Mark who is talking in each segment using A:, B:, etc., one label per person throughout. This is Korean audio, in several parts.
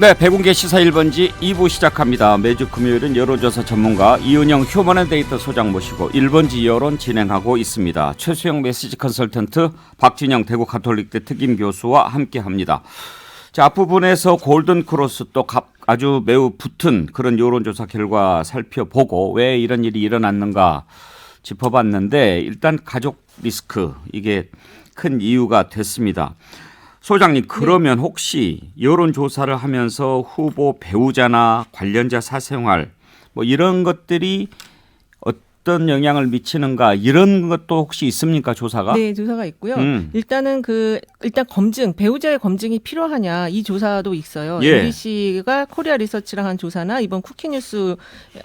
A: 네, 백운계 시사 1번지 2부 시작합니다. 매주 금요일은 여론조사 전문가 이은영 휴먼앤데이터 소장 모시고 1번지 여론 진행하고 있습니다. 최수영 메시지 컨설턴트, 박진영 대구 가톨릭대 특임 교수와 함께합니다. 자, 앞부분에서 골든크로스 또 아주 매우 붙은 그런 여론조사 결과 살펴보고 왜 이런 일이 일어났는가 짚어봤는데, 일단 가족 리스크, 이게 큰 이유가 됐습니다. 소장님, 그러면 혹시 여론조사를 하면서 후보 배우자나 관련자 사생활 뭐 이런 것들이 어떤 영향을 미치는가, 이런 것도 혹시 있습니까, 조사가?
B: 네, 조사가 있고요. 일단 검증, 배우자의 검증이 필요하냐, 이 조사도 있어요.
A: 예.
B: MBC가 코리아 리서치랑 한 조사나 이번 쿠키뉴스와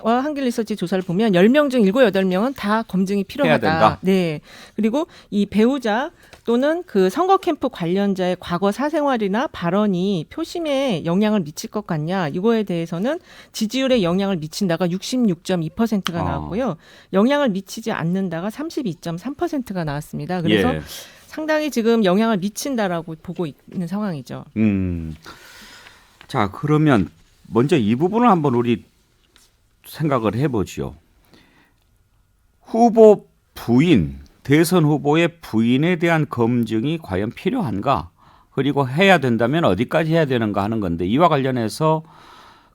B: 한길리서치 조사를 보면 10명 중 7, 8명은 다 검증이 필요하다.
A: 해야 된다.
B: 네. 그리고 이 배우자 또는 그 선거 캠프 관련자의 과거 사생활이나 발언이 표심에 영향을 미칠 것 같냐, 이거에 대해서는 지지율에 영향을 미친다가 66.2%가 나왔고요. 영향을 미치지 않는다가 32.3%가 나왔습니다. 그래서 상당히 지금 영향을 미친다라고 보고 있는 상황이죠.
A: 자, 그러면 먼저 이 부분을 한번 우리 생각을 해보죠. 후보 부인, 대선 후보의 부인에 대한 검증이 과연 필요한가? 그리고 해야 된다면 어디까지 해야 되는가 하는 건데, 이와 관련해서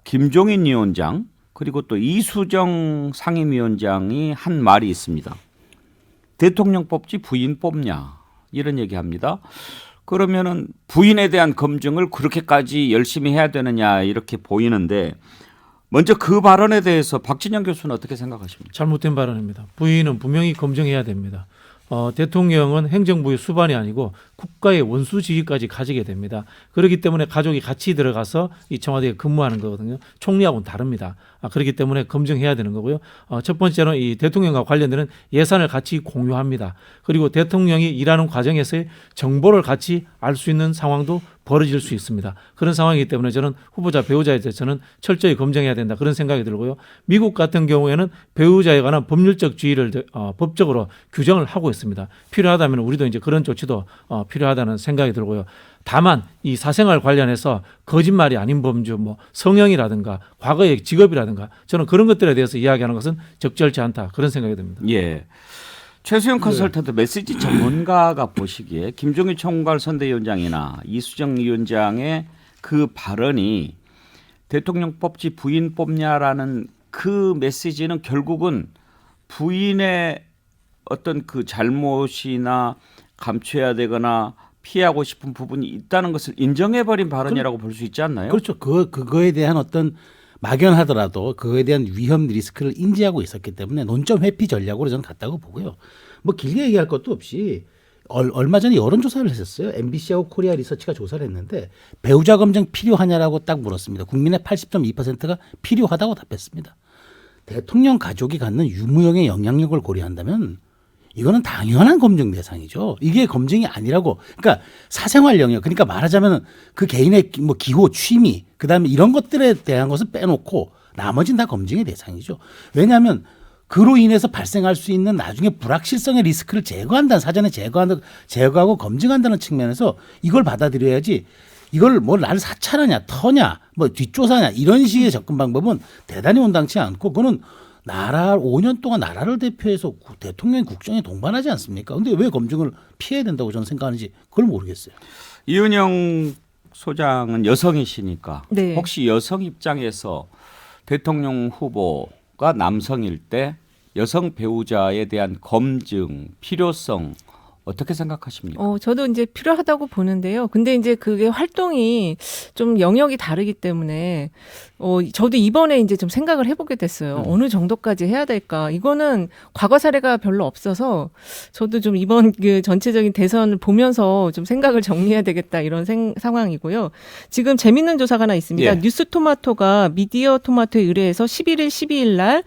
A: 김종인 위원장 그리고 또 이수정 상임위원장이 한 말이 있습니다. 대통령 뽑지 부인 뽑냐, 이런 얘기합니다. 그러면은 부인에 대한 검증을 그렇게까지 열심히 해야 되느냐, 이렇게 보이는데, 먼저 그 발언에 대해서 박진영 교수는 어떻게 생각하십니까?
C: 잘못된 발언입니다. 부인은 분명히 검증해야 됩니다. 대통령은 행정부의 수반이 아니고 국가의 원수 지위까지 가지게 됩니다. 그렇기 때문에 가족이 같이 들어가서 이 청와대에 근무하는 거거든요. 총리하고는 다릅니다. 그렇기 때문에 검증해야 되는 거고요. 첫 번째는 이 대통령과 관련되는 예산을 같이 공유합니다. 그리고 대통령이 일하는 과정에서의 정보를 같이 알 수 있는 상황도 벌어질 수 있습니다. 그런 상황이기 때문에 저는 후보자, 배우자에 대해서는 철저히 검증해야 된다, 그런 생각이 들고요. 미국 같은 경우에는 배우자에 관한 법률적 지위를 법적으로 규정을 하고 있습니다. 필요하다면 우리도 이제 그런 조치도 필요하다는 생각이 들고요. 다만 이 사생활 관련해서 거짓말이 아닌 범주, 뭐 성형이라든가 과거의 직업이라든가, 저는 그런 것들에 대해서 이야기하는 것은 적절치 않다, 그런 생각이 듭니다.
A: 예. 최수영 컨설턴트, 메시지 전문가가 보시기에 김종인 총괄선대위원장이나 이수정 위원장의 그 발언이 대통령 뽑지 부인 뽑냐라는 그 메시지는 결국은 부인의 어떤 그 잘못이나 감춰야 되거나 피하고 싶은 부분이 있다는 것을 인정해버린 발언이라고 볼 수 있지 않나요?
D: 그렇죠. 그거에 대한 어떤 막연하더라도 그거에 대한 위험 리스크를 인지하고 있었기 때문에 논점 회피 전략으로 저는 갔다고 보고요. 뭐 길게 얘기할 것도 없이 얼마 전에 여론조사를 했었어요. MBC하고 코리아 리서치가 조사를 했는데 배우자 검증 필요하냐라고 딱 물었습니다. 국민의 80.2%가 필요하다고 답했습니다. 대통령 가족이 갖는 유무형의 영향력을 고려한다면 이거는 당연한 검증 대상이죠. 이게 검증이 아니라고. 그러니까 사생활 영역, 그러니까 말하자면 그 개인의 뭐 기호, 취미, 그다음에 이런 것들에 대한 것을 빼놓고 나머지는 다 검증의 대상이죠. 왜냐하면 그로 인해서 발생할 수 있는 나중에 불확실성의 리스크를 제거한다는, 사전에 제거하고 검증한다는 측면에서 이걸 받아들여야지, 이걸 뭐 나를 사찰하냐, 터냐, 뭐 뒷조사냐, 이런 식의 접근 방법은 대단히 온당치 않고, 그거는 5년 동안 나라를 대표해서 대통령이 국정에 동반하지 않습니까? 근데 왜 검증을 피해야 된다고 저는 생각하는지 그걸 모르겠어요.
A: 이은영 소장은 여성이시니까
B: 네.
A: 혹시 여성 입장에서 대통령 후보가 남성일 때 여성 배우자에 대한 검증 필요성 어떻게 생각하십니까?
B: 저도 이제 필요하다고 보는데요. 근데 이제 그게 활동이 좀 영역이 다르기 때문에 저도 이번에 이제 좀 생각을 해보게 됐어요. 어느 정도까지 해야 될까? 이거는 과거 사례가 별로 없어서 저도 좀 이번 그 전체적인 대선을 보면서 좀 생각을 정리해야 되겠다, 이런 상황이고요. 지금 재밌는 조사가 하나 있습니다.
A: 예.
B: 뉴스토마토가 미디어 토마토에 의뢰해서 11일, 12일 날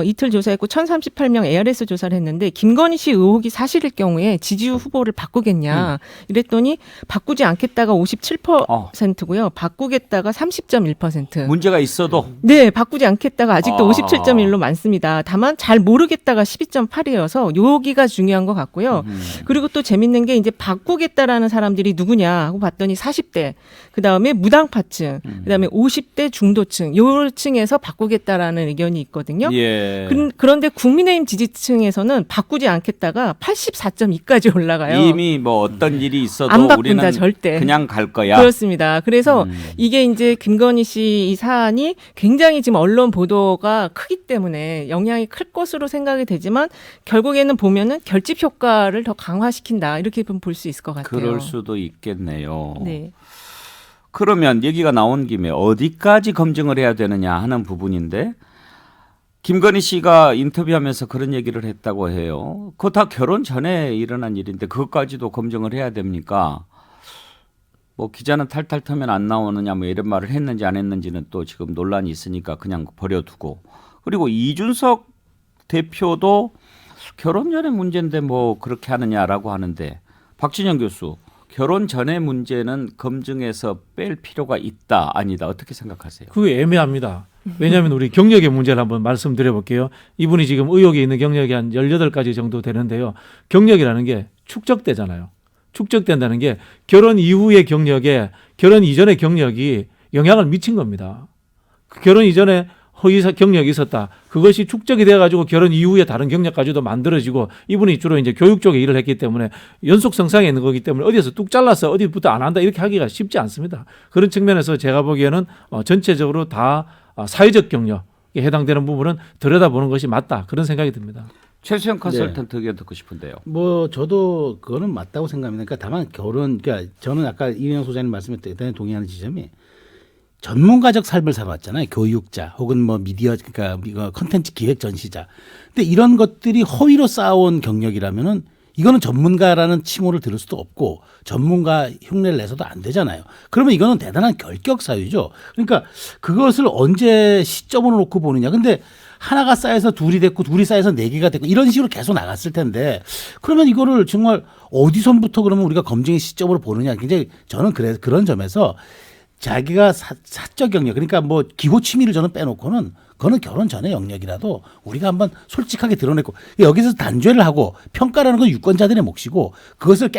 B: 이틀 조사했고 1038명 ARS 조사를 했는데, 김건희 씨 의혹이 사실일 경우에 지지율 후보를 바꾸겠냐 이랬더니 바꾸지 않겠다가 57%고요. 바꾸겠다가 30.1%.
A: 문제가 있어도
B: 네, 바꾸지 않겠다가 아직도 57.1로 많습니다. 다만 잘 모르겠다가 12.8이어서 여기가 중요한 것 같고요. 그리고 또 재밌는 게 이제 바꾸겠다라는 사람들이 누구냐 하고 봤더니 40대. 그다음에 무당파층, 그다음에 50대 중도층 요 층에서 바꾸겠다라는 의견이 있거든요.
A: 예.
B: 그런데 국민의힘 지지층에서는 바꾸지 않겠다가 84.2까지 올라가요.
A: 이미 뭐 어떤 일이 있어도
B: 안 바꾼다,
A: 우리는
B: 절대.
A: 그냥 갈 거야.
B: 그렇습니다. 그래서 이게 이제 김건희 씨 이 사안이 굉장히 지금 언론 보도가 크기 때문에 영향이 클 것으로 생각이 되지만 결국에는 보면은 결집 효과를 더 강화시킨다 이렇게 볼 수 있을 것 같아요.
A: 그럴 수도 있겠네요.
B: 네.
A: 그러면 얘기가 나온 김에 어디까지 검증을 해야 되느냐 하는 부분인데 김건희 씨가 인터뷰하면서 그런 얘기를 했다고 해요. 그거 다 결혼 전에 일어난 일인데 그것까지도 검증을 해야 됩니까? 뭐 기자는 탈탈 털면 안 나오느냐 뭐 이런 말을 했는지 안 했는지는 또 지금 논란이 있으니까 그냥 버려두고 그리고 이준석 대표도 결혼 전의 문제인데 뭐 그렇게 하느냐라고 하는데 박진영 교수 결혼 전의 문제는 검증해서 뺄 필요가 있다 아니다 어떻게 생각하세요?
C: 그게 애매합니다. 왜냐하면 우리 경력의 문제를 한번 말씀드려 볼게요. 이분이 지금 의혹이 있는 경력이 한 18가지 정도 되는데요. 경력이라는 게 축적되잖아요. 축적된다는 게 결혼 이후의 경력에 결혼 이전의 경력이 영향을 미친 겁니다. 결혼 이전에 허위 경력이 있었다. 그것이 축적이 돼가지고 결혼 이후에 다른 경력까지도 만들어지고 이분이 주로 이제 교육 쪽에 일을 했기 때문에 연속성상에 있는 거기 때문에 어디에서 뚝 잘라서 어디부터 안 한다 이렇게 하기가 쉽지 않습니다. 그런 측면에서 제가 보기에는 전체적으로 다 사회적 경력에 해당되는 부분은 들여다보는 것이 맞다. 그런 생각이 듭니다.
A: 최수영 컨설턴트 의견 듣고 싶은데요.
D: 뭐 저도 그거는 맞다고 생각합니다. 그러니까 다만 그러니까 저는 아까 이은영 소장님 말씀에 대단히 동의하는 지점이 전문가적 삶을 살아왔잖아요. 교육자 혹은 뭐 미디어 그러니까 이거 컨텐츠 기획 전시자. 근데 이런 것들이 허위로 쌓아온 경력이라면은 이거는 전문가라는 칭호를 들을 수도 없고 전문가 흉내를 내서도 안 되잖아요. 그러면 이거는 대단한 결격 사유죠. 그러니까 그것을 언제 시점으로 놓고 보느냐. 근데 하나가 쌓여서 둘이 됐고 둘이 쌓여서 네 개가 됐고 이런 식으로 계속 나갔을 텐데 그러면 이거를 정말 어디선부터 그러면 우리가 검증의 시점으로 보느냐. 굉장히 저는 그런 점에서 자기가 사적 영역 그러니까 뭐 기호 취미를 저는 빼놓고는 그거는 결혼 전의 영역이라도 우리가 한번 솔직하게 드러내고 여기서 단죄를 하고 평가라는 건 유권자들의 몫이고 그것을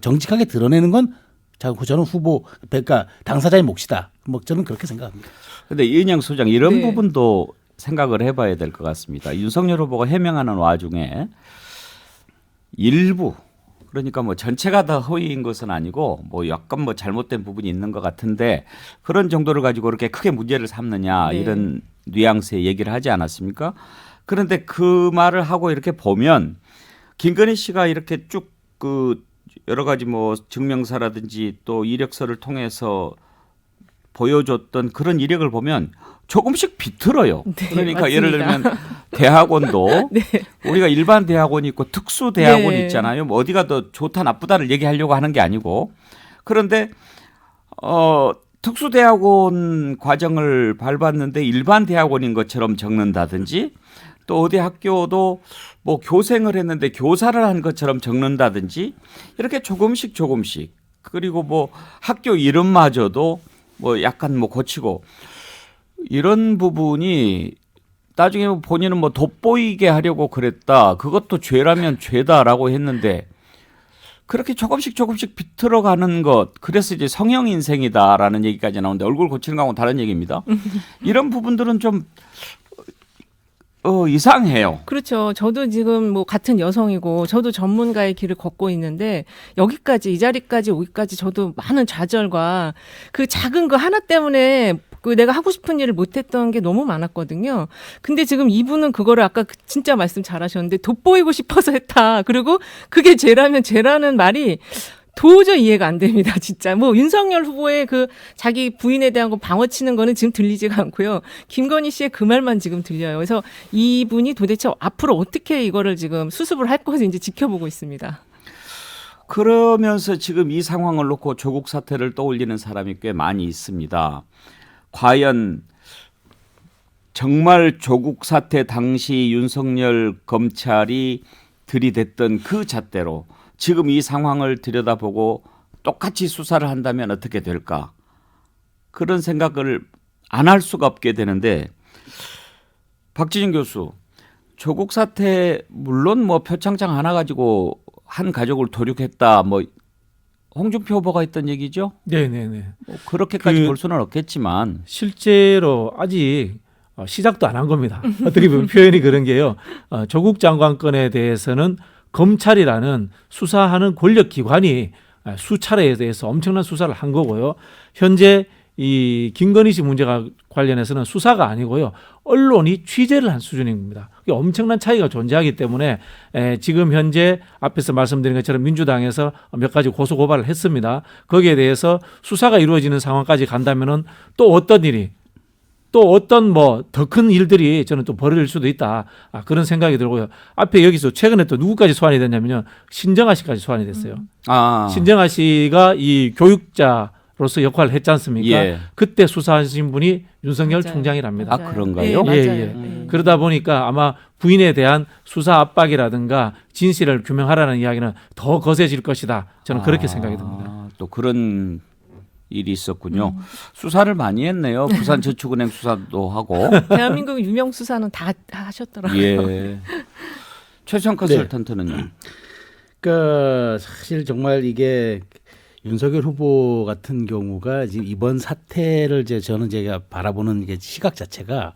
D: 정직하게 드러내는 건 저는 후보 그러니까 당사자의 몫이다. 뭐 저는 그렇게 생각합니다.
A: 그런데 이은영 소장 이런
B: 네.
A: 부분도 생각을 해봐야 될 것 같습니다. 윤석열 후보가 해명하는 와중에 일부 그러니까 뭐 전체가 다 허위인 것은 아니고 뭐 약간 뭐 잘못된 부분이 있는 것 같은데 그런 정도를 가지고 그렇게 크게 문제를 삼느냐
B: 네.
A: 이런 뉘앙스의 얘기를 하지 않았습니까? 그런데 그 말을 하고 이렇게 보면 김건희 씨가 이렇게 쭉 그 여러 가지 뭐 증명서라든지 또 이력서를 통해서 보여줬던 그런 이력을 보면 조금씩 비틀어요.
B: 네,
A: 그러니까
B: 맞습니다.
A: 예를 들면 대학원도
B: 네.
A: 우리가 일반 대학원이 있고 특수 대학원이
B: 네.
A: 있잖아요. 뭐 어디가 더 좋다 나쁘다를 얘기하려고 하는 게 아니고 그런데 특수 대학원 과정을 밟았는데 일반 대학원인 것처럼 적는다든지 또 어디 학교도 뭐 교생을 했는데 교사를 한 것처럼 적는다든지 이렇게 조금씩 그리고 뭐 학교 이름마저도 뭐 약간 뭐 고치고 이런 부분이 나중에 본인은 뭐 돋보이게 하려고 그랬다. 그것도 죄라면 죄다라고 했는데 그렇게 조금씩 비틀어가는 것. 그래서 이제 성형 인생이다라는 얘기까지 나오는데 얼굴 고치는 거하고는 다른 얘기입니다. 이런 부분들은 좀 이상해요.
B: 그렇죠. 저도 지금 뭐 같은 여성이고 저도 전문가의 길을 걷고 있는데 여기까지 이 자리까지 오기까지 저도 많은 좌절과 그 작은 거 하나 때문에 그 내가 하고 싶은 일을 못했던 게 너무 많았거든요. 근데 지금 이분은 그거를 아까 진짜 말씀 잘하셨는데 돋보이고 싶어서 했다. 그리고 그게 죄라면 죄라는 말이 도저히 이해가 안 됩니다, 진짜. 뭐 윤석열 후보의 그 자기 부인에 대한 거 방어치는 거는 지금 들리지가 않고요. 김건희 씨의 그 말만 지금 들려요. 그래서 이분이 도대체 앞으로 어떻게 이거를 지금 수습을 할 것인지 지켜보고 있습니다.
A: 그러면서 지금 이 상황을 놓고 조국 사태를 떠올리는 사람이 꽤 많이 있습니다. 과연 정말 조국 사태 당시 윤석열 검찰이 들이댔던 그 잣대로 지금 이 상황을 들여다보고 똑같이 수사를 한다면 어떻게 될까? 그런 생각을 안 할 수가 없게 되는데 박지진 교수, 조국 사태 물론 뭐 표창장 하나 가지고 한 가족을 도륙했다 뭐 홍준표 후보가 했던 얘기죠.
C: 네네네.
A: 뭐 그렇게까지
C: 그-
A: 볼 수는 없겠지만
C: 실제로 아직 시작도 안 한 겁니다. 어떻게 보면 표현이 그런 게요. 조국 장관 건에 대해서는 검찰이라는 수사하는 권력기관이 수차례에 대해서 엄청난 수사를 한 거고요. 현재 이 김건희 씨 문제가 관련해서는 수사가 아니고요. 언론이 취재를 한 수준입니다. 엄청난 차이가 존재하기 때문에 지금 현재 앞에서 말씀드린 것처럼 민주당에서 몇 가지 고소 고발을 했습니다. 거기에 대해서 수사가 이루어지는 상황까지 간다면은 또 어떤 일이 또 어떤 뭐 더 큰 일들이 저는 또 벌어질 수도 있다. 그런 생각이 들고요. 앞에 여기서 최근에 또 누구까지 소환이 됐냐면요. 신정아 씨까지 소환이 됐어요. 신정아 씨가 이 교육자로서 역할을 했지 않습니까?
A: 예.
C: 그때 수사하신 분이 윤석열
B: 맞아요.
C: 총장이랍니다.
A: 아, 그런가요?
B: 네, 맞아요.
C: 예, 예.
B: 네.
C: 그러다 보니까 아마 부인에 대한 수사 압박이라든가 진실을 규명하라는 이야기는 더 거세질 것이다. 저는 그렇게 생각이 듭니다.
A: 또 그런 일이 있었군요. 수사를 많이 했네요. 부산저축은행 수사도 하고.
B: 대한민국 유명 수사는 다 하셨더라고요.
A: 예. 최수영 컨설턴트는요.
D: 그러니까 사실 정말 이게 윤석열 후보 같은 경우가 지금 이번 사태를 저는 제가 바라보는 이게 시각 자체가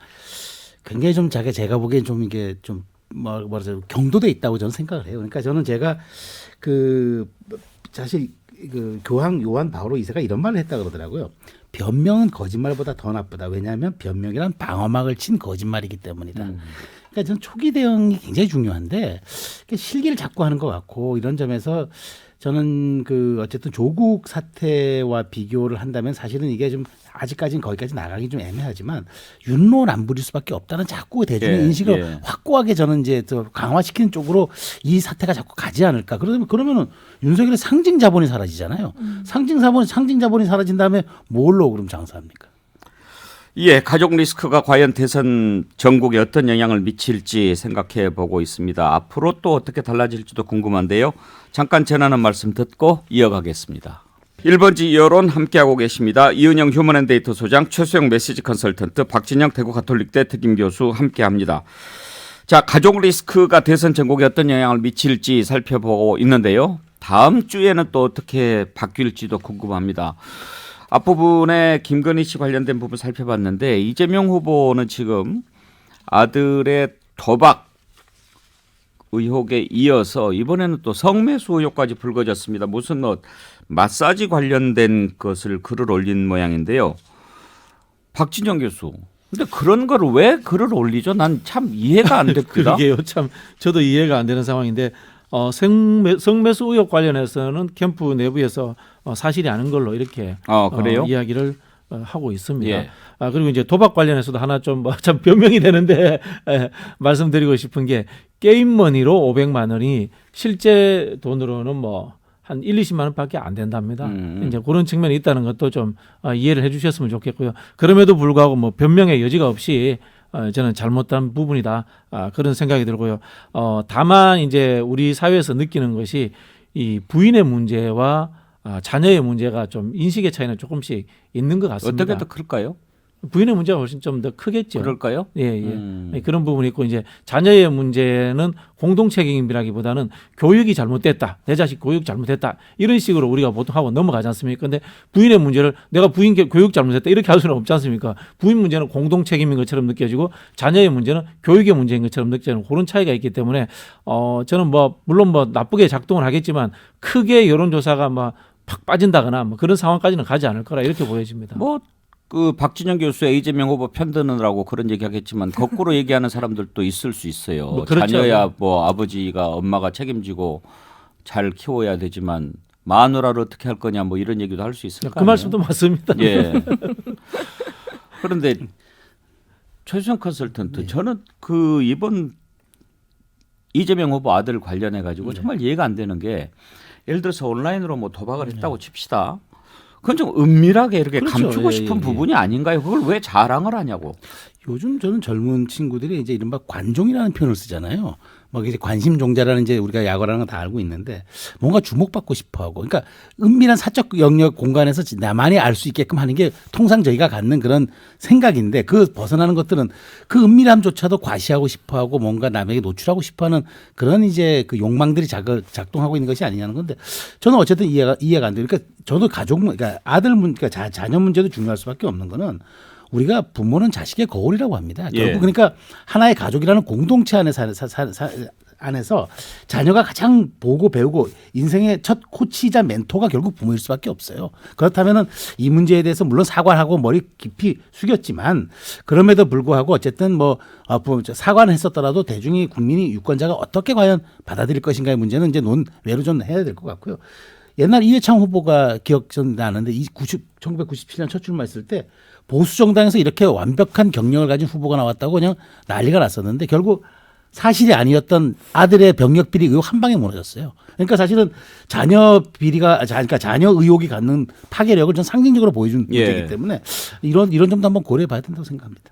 D: 굉장히 좀 제가 보기엔 좀 이게 좀 뭐라죠 경도돼 있다고 저는 생각을 해요. 그러니까 저는 제가 그 사실 그 교황 요한 바오로 2세가 이런 말을 했다 그러더라고요. 변명은 거짓말보다 더 나쁘다. 왜냐하면 변명이란 방어막을 친 거짓말이기 때문이다. 그러니까 저는 초기 대응이 굉장히 중요한데 실기를 자꾸 하는 것 같고 이런 점에서 저는 그 어쨌든 조국 사태와 비교를 한다면 사실은 이게 좀 아직까지는 거기까지 나가기 좀 애매하지만 윤론 안 부릴 수밖에 없다는 자꾸 대중의
A: 예,
D: 인식을
A: 예.
D: 확고하게 저는 이제 또 강화시키는 쪽으로 이 사태가 자꾸 가지 않을까. 그러면은 윤석열의 상징 자본이 사라지잖아요. 상징 자본이 사라진 다음에 뭘로 그럼 장사합니까?
A: 예, 가족 리스크가 과연 대선 전국에 어떤 영향을 미칠지 생각해 보고 있습니다. 앞으로 또 어떻게 달라질지도 궁금한데요. 잠깐 전하는 말씀 듣고 이어가겠습니다. 1번지 여론 함께하고 계십니다. 이은영 휴먼앤데이터 소장, 최수영 메시지 컨설턴트, 박진영 대구 가톨릭대 특임교수 함께합니다. 자, 가족 리스크가 대선 전국에 어떤 영향을 미칠지 살펴보고 있는데요. 다음 주에는 또 어떻게 바뀔지도 궁금합니다. 앞부분에 김건희 씨 관련된 부분 살펴봤는데 이재명 후보는 지금 아들의 도박 의혹에 이어서 이번에는 또 성매수 의혹까지 불거졌습니다. 무슨 마사지 관련된 것을 글을 올린 모양인데요. 박진영 교수. 근데 그런 거를 왜 글을 올리죠? 난 참 이해가 안 됩니다.
C: 그러게요. 참 저도 이해가 안 되는 상황인데 성매수 의혹 관련해서는 캠프 내부에서 사실이 아닌 걸로 이렇게
A: 그래요?
C: 이야기를 하고 있습니다.
A: 예.
C: 그리고 이제 도박 관련해서도 하나 좀 참 변명이 되는데 말씀드리고 싶은 게 게임머니로 500만 원이 실제 돈으로는 뭐 한 1, 20만 원밖에 안 된답니다. 이제 그런 측면이 있다는 것도 좀 이해를 해주셨으면 좋겠고요. 그럼에도 불구하고 뭐 변명의 여지가 없이 저는 잘못된 부분이다. 그런 생각이 들고요. 다만 이제 우리 사회에서 느끼는 것이 이 부인의 문제와 자녀의 문제가 좀 인식의 차이는 조금씩 있는 것 같습니다.
A: 어떻게 더 클까요?
C: 부인의 문제가 훨씬 좀 더 크겠죠.
A: 그럴까요?
C: 예. 그런 부분이 있고 이제 자녀의 문제는 공동 책임이라기보다는 교육이 잘못됐다. 내 자식 교육 잘못했다. 이런 식으로 우리가 보통 하고 넘어가지 않습니까? 근데 부인의 문제를 내가 부인 교육 잘못했다. 이렇게 할 수는 없지 않습니까? 부인 문제는 공동 책임인 것처럼 느껴지고 자녀의 문제는 교육의 문제인 것처럼 느껴지는 그런 차이가 있기 때문에 저는 물론 나쁘게 작동을 하겠지만 크게 여론조사가 팍 빠진다거나 그런 상황까지는 가지 않을 거라 이렇게 보여집니다.
A: 그 박진영 교수의 이재명 후보 편드느라고 그런 얘기하겠지만 거꾸로 얘기하는 사람들도 있을 수 있어요.
C: 그렇죠.
A: 자녀야 아버지가 엄마가 책임지고 잘 키워야 되지만 마누라를 어떻게 할 거냐 이런 얘기도 할 수 있을 거
C: 그
A: 아니에요.
C: 말씀도 맞습니다.
A: 예. 그런데 최수영 컨설턴트 저는 그 이번 이재명 후보 아들 관련해 가지고 정말 이해가 안 되는 게 예를 들어서 온라인으로 도박을 했다고 칩시다. 그건 좀 은밀하게 이렇게
C: 그렇죠.
A: 감추고 싶은 부분이 아닌가요? 그걸 왜 자랑을 하냐고.
D: 요즘 저는 젊은 친구들이 이제 이른바 관종이라는 표현을 쓰잖아요. 뭐 이제 관심종자라는 이제 우리가 약어라는 건 다 알고 있는데 뭔가 주목받고 싶어하고, 그러니까 은밀한 사적 영역 공간에서 나만이 알 수 있게끔 하는 게 통상 저희가 갖는 그런 생각인데, 그 벗어나는 것들은 그 은밀함조차도 과시하고 싶어하고 뭔가 남에게 노출하고 싶어하는 그런 이제 그 욕망들이 작동하고 있는 것이 아니냐는 건데, 저는 어쨌든 이해가 안 돼요. 그러니까 저도 그러니까 아들 그러니까 자녀 문제도 중요할 수밖에 없는 거는, 우리가 부모는 자식의 거울이라고 합니다.
A: 예.
D: 결국 그러니까 하나의 가족이라는 공동체 안에서 자녀가 가장 보고 배우고 인생의 첫 코치이자 멘토가 결국 부모일 수밖에 없어요. 그렇다면은 이 문제에 대해서 물론 사과를 하고 머리 깊이 숙였지만, 그럼에도 불구하고 어쨌든 뭐 사과는 했었더라도 대중이, 국민이, 유권자가 어떻게 과연 받아들일 것인가의 문제는 이제 논외로 좀 해야 될 것 같고요. 옛날 이회창 후보가 기억 좀 나는데 1997년 첫 출마했을 때 보수 정당에서 이렇게 완벽한 경력을 가진 후보가 나왔다고 그냥 난리가 났었는데, 결국 사실이 아니었던 아들의 병력 비리 의혹 한 방에 무너졌어요. 그러니까 사실은 자녀 비리가, 그러니까 자녀 의혹이 갖는 파괴력을 좀 상징적으로 보여준 문제이기 때문에 이런 점도 한번 고려해 봐야 된다고 생각합니다.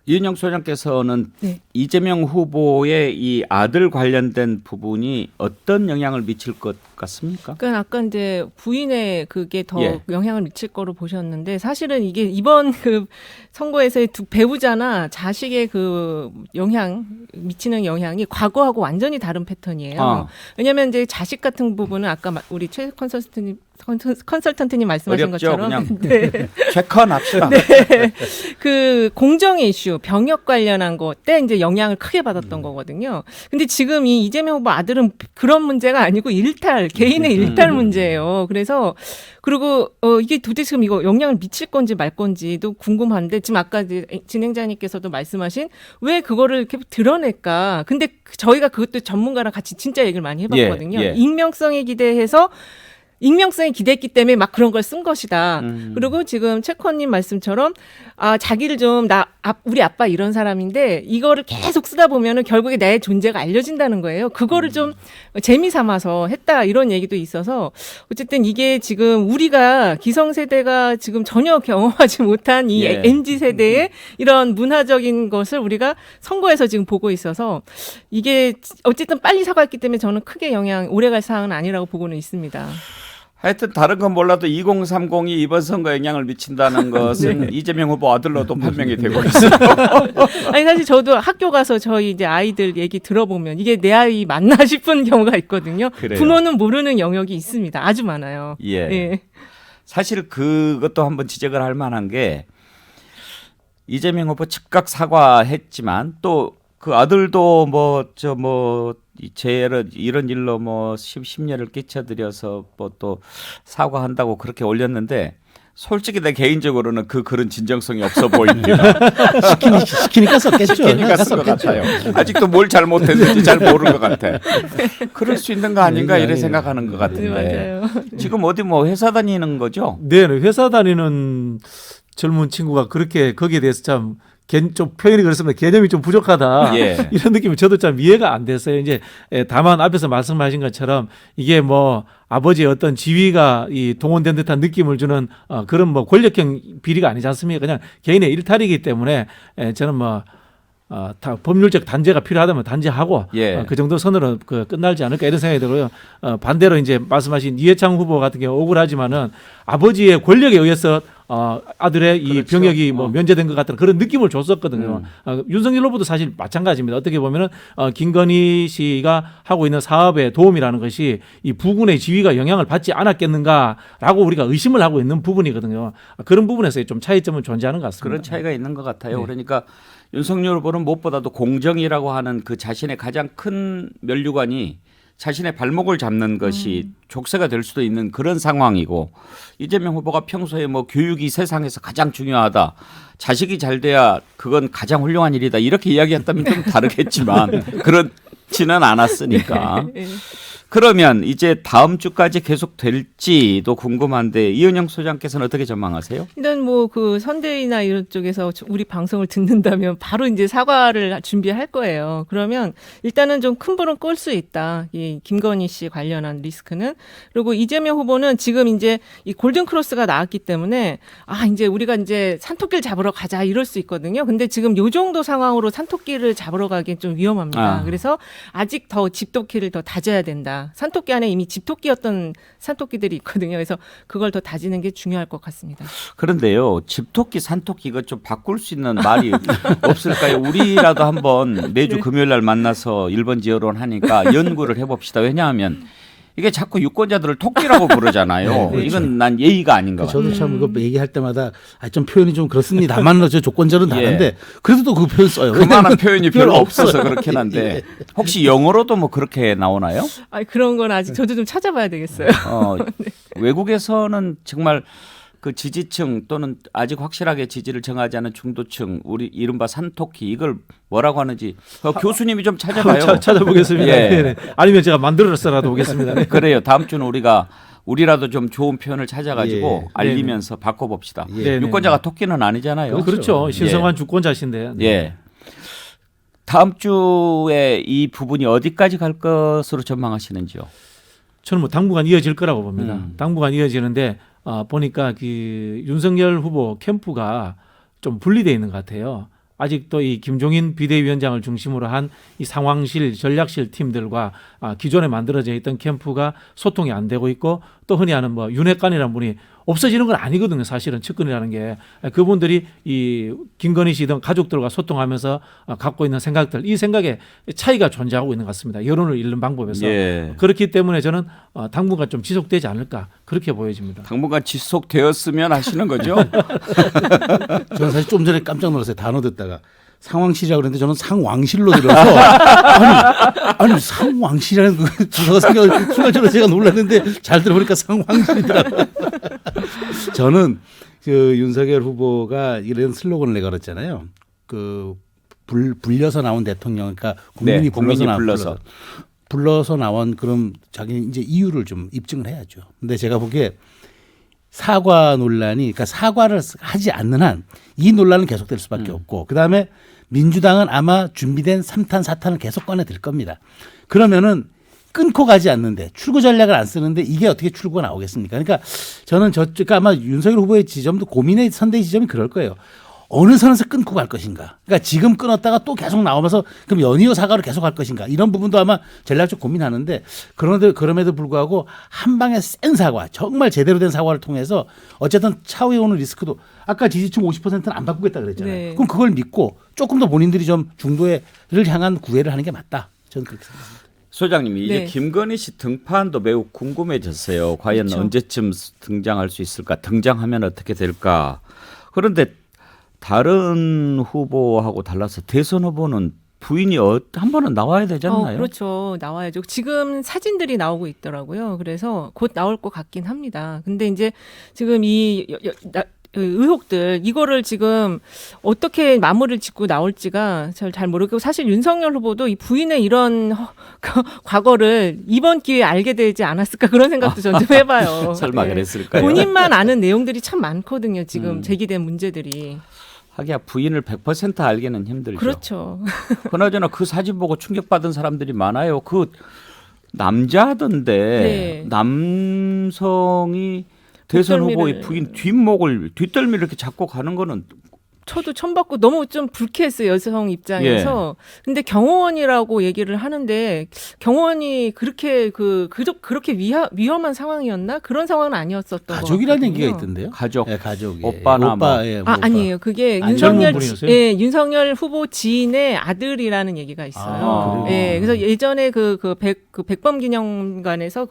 A: 이은영 소장께서는
B: 네.
A: 이재명 후보의 이 아들 관련된 부분이 어떤 영향을 미칠 것 같습니까?
B: 그러니까 아까 이제 부인의 그게 더
A: 예.
B: 영향을 미칠 거로 보셨는데, 사실은 이게 이번 그 선거에서의 두 배우자나 자식의 그 미치는 영향이 과거하고 완전히 다른 패턴이에요.
A: 아.
B: 왜냐하면 이제 자식 같은 부분은 아까 우리 최 컨설턴트님 말씀하신
A: 어렵죠,
B: 것처럼
A: 그냥.
B: 네.
A: 체크합시다.
B: 그 공정의 이슈, 병역 관련한 것 때 이제 영향을 크게 받았던 거거든요. 근데 지금 이 이재명 후보 아들은 그런 문제가 아니고 개인의 일탈 문제예요. 그래서 그리고 이게 도대체 지금 이거 영향을 미칠 건지 말 건지도 궁금한데, 지금 아까 이제 진행자님께서도 말씀하신 왜 그거를 이렇게 드러낼까? 근데 저희가 그것도 전문가랑 같이 진짜 얘기를 많이 해봤거든요.
A: 예.
B: 익명성에 기대했기 때문에 막 그런 걸 쓴 것이다. 그리고 지금 채권님 말씀처럼 자기를 좀 우리 아빠 이런 사람인데 이거를 계속 쓰다 보면은 결국에 내 존재가 알려진다는 거예요. 그거를 좀 재미 삼아서 했다, 이런 얘기도 있어서, 어쨌든 이게 지금 우리가 기성세대가 지금 전혀 경험하지 못한 이
A: 예.
B: MZ 세대의 이런 문화적인 것을 우리가 선거에서 지금 보고 있어서, 이게 어쨌든 빨리 사과했기 때문에 저는 크게 오래갈 사항은 아니라고 보고는 있습니다.
A: 하여튼 다른 건 몰라도 2030이 이번 선거에 영향을 미친다는 것은 이재명 후보 아들로도 판명이 되고 있어요.
B: 아니, 사실 저도 학교 가서 저희 이제 아이들 얘기 들어보면 이게 내 아이 맞나 싶은 경우가 있거든요.
A: 그래요.
B: 부모는 모르는 영역이 있습니다. 아주 많아요.
A: 예. 사실 그것도 한번 지적을 할 만한 게, 이재명 후보 즉각 사과했지만 또 그 아들도 이런 일로 10년을 끼쳐드려서 또 사과한다고 그렇게 올렸는데, 솔직히 내 개인적으로는 그 글은 진정성이 없어 보입니다.
D: 시키니까 썼겠죠.
A: 시키니까 쓴 것 같아요. 아직도 뭘 잘못했는지 잘 모르는 것 같아. 그럴 수 있는 거 아닌가 이래 생각하는 것 같은데.
B: 네, 맞아요.
A: 지금 어디 회사 다니는 거죠?
C: 네, 회사 다니는 젊은 친구가 그렇게 거기에 대해서 좀 표현이 그렇습니다. 개념이 좀 부족하다.
A: 예.
C: 이런 느낌이 저도 좀 이해가 안 됐어요. 이제 다만 앞에서 말씀하신 것처럼 이게 아버지의 어떤 지위가 동원된 듯한 느낌을 주는 그런 권력형 비리가 아니지 않습니까? 그냥 개인의 일탈이기 때문에 저는 법률적 단죄가 필요하다면 단죄하고
A: 예.
C: 그 정도 선으로 끝날지 않을까 이런 생각이 들고요. 반대로 이제 말씀하신 이해창 후보 같은 경우 억울하지만은 아버지의 권력에 의해서 아들의 이
A: 그렇죠.
C: 병역이 면제된 것 같은 그런 느낌을 줬었거든요. 윤석열 후보도 사실 마찬가지입니다. 어떻게 보면은 김건희 씨가 하고 있는 사업의 도움이라는 것이 이 부군의 지위가 영향을 받지 않았겠는가라고 우리가 의심을 하고 있는 부분이거든요. 그런 부분에서 좀 차이점은 존재하는 것 같습니다.
A: 그런 차이가 있는 것 같아요.
C: 네.
A: 그러니까 윤석열 후보는 무엇보다도 공정이라고 하는 그 자신의 가장 큰 면류관이 자신의 발목을 잡는 것이 족쇄가 될 수도 있는 그런 상황이고, 이재명 후보가 평소에 교육이 세상에서 가장 중요하다, 자식이 잘 돼야 그건 가장 훌륭한 일이다, 이렇게 이야기했다면 좀 다르겠지만 그렇지는 않았으니까. 그러면 이제 다음 주까지 계속 될지도 궁금한데 이은영 소장께서는 어떻게 전망하세요?
B: 일단 뭐 그 선대위나 이런 쪽에서 우리 방송을 듣는다면 바로 이제 사과를 준비할 거예요. 그러면 일단은 좀 큰 불은 끌 수 있다. 이 김건희 씨 관련한 리스크는. 그리고 이재명 후보는 지금 이제 이 골든 크로스가 나왔기 때문에 이제 우리가 이제 산토끼를 잡으러 가자 이럴 수 있거든요. 근데 지금 요 정도 상황으로 산토끼를 잡으러 가기엔 좀 위험합니다. 그래서 아직 더 집토끼를 더 다져야 된다. 산토끼 안에 이미 집토끼였던 산토끼들이 있거든요. 그래서 그걸 더 다지는 게 중요할 것 같습니다.
A: 그런데요, 집토끼, 산토끼 이거 좀 바꿀 수 있는 말이 없을까요? 우리라도 한번 매주 금요일 날 만나서 1번지 여론 하니까 연구를 해봅시다. 왜냐하면 이게 자꾸 유권자들을 토끼라고 부르잖아요.
D: 네,
A: 이건 난 예의가 아닌 것 같아요.
D: 저도 참 이거 얘기할 때마다 좀 표현이 좀 그렇습니다만 저 조건절은 다른데 그래도 또 그 표현 써요.
A: 그만한 표현이 별로 없어서
D: 없어요.
A: 그렇긴 한데
D: 예.
A: 혹시 영어로도 뭐 그렇게 나오나요?
B: 그런 건 아직 저도 좀 찾아봐야 되겠어요.
A: 외국에서는 정말 그 지지층 또는 아직 확실하게 지지를 정하지 않은 중도층, 우리 이른바 산토끼 이걸 뭐라고 하는지 교수님이 좀 찾아봐요.
C: 찾아보겠습니다.
A: 예.
C: 네네. 아니면 제가 만들어서라도 오겠습니다. 네.
A: 그래요. 다음 주는 우리라도 좀 좋은 표현을 찾아가지고
D: 예.
A: 알리면서 바꿔봅시다.
C: 예.
A: 유권자가 토끼는 아니잖아요.
C: 그렇죠. 신성한 주권자신데. 네.
A: 예. 다음 주에 이 부분이 어디까지 갈 것으로 전망하시는지요?
C: 저는 뭐 당분간 이어질 거라고 봅니다. 당분간 이어지는데 보니까 그 윤석열 후보 캠프가 좀 분리되어 있는 것 같아요. 아직도 이 김종인 비대위원장을 중심으로 한 이 상황실, 전략실 팀들과 기존에 만들어져 있던 캠프가 소통이 안 되고 있고 또 흔히 하는 뭐 윤핵관이라는 분이 없어지는 건 아니거든요. 사실은 측근이라는 게 그분들이 이 김건희 씨 등 가족들과 소통하면서 갖고 있는 생각들 이 생각에 차이가 존재하고 있는 것 같습니다. 여론을 잃는 방법에서
A: 예.
C: 그렇기 때문에 저는 당분간 좀 지속되지 않을까 그렇게 보여집니다.
A: 당분간 지속되었으면 하시는 거죠?
D: 저는 사실 좀 전에 깜짝 놀랐어요. 단어 듣다가 상황실이라고 그랬는데 저는 상왕실로 들어서 아니 상왕실이라는 그 부서가 순간적으로 제가 놀랐는데 잘 들어보니까 상황실이더라고요. 저는 그 윤석열 후보가 이런 슬로건을 내걸었잖아요. 그 불려서 나온 대통령, 그러니까 국민이
A: 네, 국민이
D: 불러서 나온 그럼 자기 이제 이유를 좀 입증을 해야죠. 근데 제가 보기에 사과 논란이, 그러니까 사과를 하지 않는 한 이 논란은 계속될 수밖에 없고, 그 다음에 민주당은 아마 준비된 3탄, 4탄을 계속 꺼내들 겁니다. 그러면은 끊고 가지 않는데 출구 전략을 안 쓰는데 이게 어떻게 출구가 나오겠습니까? 그러니까 저는 그러니까 아마 윤석열 후보의 지점도 고민의 선대의 지점이 그럴 거예요. 어느 선에서 끊고 갈 것인가. 그러니까 지금 끊었다가 또 계속 나오면서 그럼 연이어 사과로 계속 갈 것인가. 이런 부분도 아마 전략적 고민하는데 그럼에도 불구하고 한 방에 센 사과, 정말 제대로 된 사과를 통해서 어쨌든 차후에 오는 리스크도 아까 지지층 50%는 안 바꾸겠다 그랬잖아요.
B: 네.
D: 그럼 그걸 믿고 조금 더 본인들이 좀 중도를 향한 구애를 하는 게 맞다. 저는 그렇게 생각합니다.
A: 소장님이 이제
B: 네.
A: 김건희 씨 등판도 매우 궁금해졌어요. 과연
B: 그렇죠.
A: 언제쯤 등장할 수 있을까? 등장하면 어떻게 될까? 그런데 다른 후보하고 달라서 대선 후보는 부인이 한 번은 나와야 되지 않나요?
B: 그렇죠. 나와야죠. 지금 사진들이 나오고 있더라고요. 그래서 곧 나올 것 같긴 합니다. 근데 이제 지금 이 의혹들 이거를 지금 어떻게 마무리를 짓고 나올지가 잘 모르겠고 사실 윤석열 후보도 이 부인의 이런 과거를 이번 기회에 알게 되지 않았을까 그런 생각도 전 좀 해봐요.
A: 설마
B: 네.
A: 그랬을까요?
B: 본인만 아는 내용들이 참 많거든요. 지금 제기된 문제들이.
A: 하기야 부인을 100% 알기는 힘들죠.
B: 그렇죠.
A: 그나저나 그 사진 보고 충격받은 사람들이 많아요. 그 남자던데
B: 네.
A: 남성이 대선 후보의 부인 뒷덜미를 이렇게 잡고 가는 거는
B: 저도 처음 받고 너무 좀 불쾌했어요. 여성 입장에서. 근데 경호원이라고 얘기를 하는데 경호원이 그렇게 그렇게 위험한 상황이었나? 그런 상황은 아니었었던 것
D: 가족이라는
B: 같거든요.
D: 얘기가 있던데요.
A: 가족,
D: 네, 가족.
A: 오빠나
D: 오빠,
A: 뭐.
D: 예,
B: 아니에요. 그게
C: 젊은 분이었어요?
B: 윤석열 후보 지인의 아들이라는 얘기가 있어요.
A: 그래요?
B: 예. 그래서 예전에 그 백범 기념관에서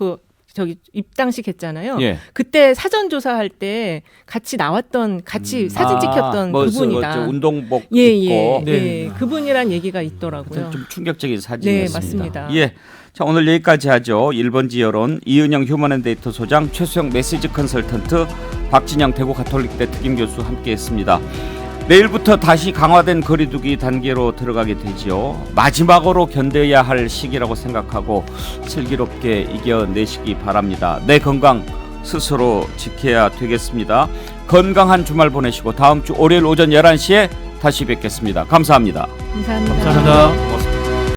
B: 저기 입당식 했잖아요.
A: 예.
B: 그때 사전 조사할 때 같이 나왔던 사진 찍혔던 그분이다.
A: 운동복
B: 예.
A: 입고
C: 네.
B: 그분이란 얘기가 있더라고요.
A: 좀 충격적인
B: 네,
A: 사진이었습니다.
B: 맞습니다.
A: 예. 자, 오늘 여기까지 하죠. 1번지 여론 이은영 휴먼앤데이터 소장, 최수영 메시지 컨설턴트, 박진영 대구 가톨릭대 특임 교수 함께했습니다. 내일부터 다시 강화된 거리두기 단계로 들어가게 되지요. 마지막으로 견뎌야 할 시기라고 생각하고 슬기롭게 이겨내시기 바랍니다. 내 건강 스스로 지켜야 되겠습니다. 건강한 주말 보내시고 다음 주 월요일 오전 11시에 다시 뵙겠습니다. 감사합니다.
B: 감사합니다.
C: 감사합니다.